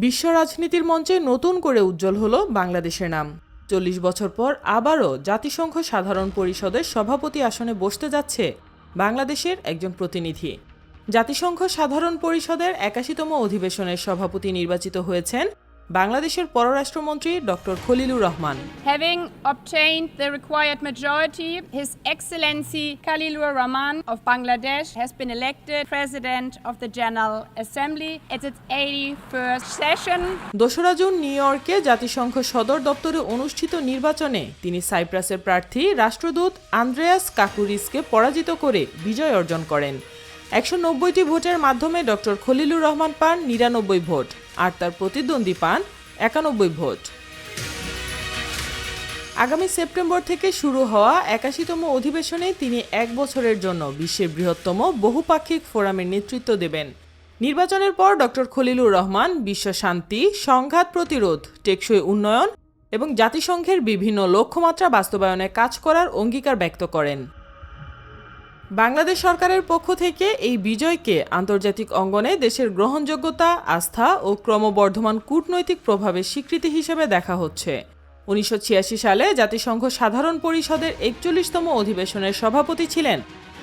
বিশ্ব রাজনীতির মঞ্চে নতুন করে উজ্জ্বল হলো বাংলাদেশের নাম। ৪০ বছর পর আবারও জাতিসংঘ সাধারণ পরিষদের সভাপতি আসনে বসতে যাচ্ছে বাংলাদেশের একজন প্রতিনিধি। জাতিসংঘ সাধারণ পরিষদের ৮১তম অধিবেশনের সভাপতি নির্বাচিত হয়েছেন বাংলাদেশের পররাষ্ট্রমন্ত্রী doctor Khalilur Rahman. Having obtained the required majority, His Excellency Khalilur Rahman of Bangladesh has been elected President of the General Assembly at its 81st session. ২রা জুন নিউ ইয়র্কে জাতিসংঘ সদর দপ্তরে অনুষ্ঠিত নির্বাচনে তিনি সাইপ্রাসের প্রার্থী রাষ্ট্রদূত আন্দ্রেয়াস কাকুরিসকে পরাজিত করে বিজয় অর্জন করেন। ১৯০টি ভোটের মাধ্যমে ডক্টর খলিলুর রহমান পান ৯৯ ভোট আর তার প্রতিদ্বন্দ্বী পান ৯১ ভোট। আগামী সেপ্টেম্বর থেকে শুরু হওয়া ৮১তম অধিবেশনে তিনি ১ বছরের জন্য বিশ্বের বৃহত্তম বহুপাক্ষিক ফোরামের নেতৃত্ব দেবেন। নির্বাচনের পর ডক্টর খলিলুর রহমান বিশ্ব শান্তি, সংঘাত প্রতিরোধ, টেকসই উন্নয়ন এবং জাতিসংঘের বিভিন্ন লক্ষ্যমাত্রা বাস্তবায়নে কাজ করার অঙ্গীকার ব্যক্ত করেন। বাংলাদেশ সরকারের পক্ষ থেকে এই বিজয়কে আন্তর্জাতিক অঙ্গনে দেশের গ্রহণযোগ্যতা, আস্থা ও ক্রমবর্ধমান কূটনৈতিক প্রভাবের স্বীকৃতি হিসেবে দেখা হচ্ছে। ১৯৮৬ সালে জাতিসংঘ সাধারণ পরিষদের ৪১তম অধিবেশনের সভাপতি ছিলেন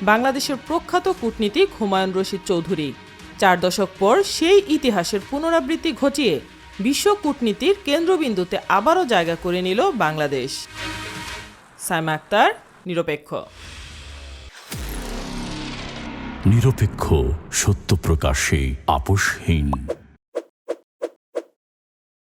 বাংলাদেশের প্রখ্যাত কূটনীতিক হুমায়ুন রশিদ চৌধুরী। ৪ দশক পর সেই ইতিহাসের পুনরাবৃত্তি ঘটিয়ে বিশ্ব কূটনীতির কেন্দ্রবিন্দুতে আবারও জায়গা করে নিল বাংলাদেশ। সাইমা আক্তার, নিরপেক্ষ। নিরপেক্ষ, সত্য প্রকাশে আপোষহীন।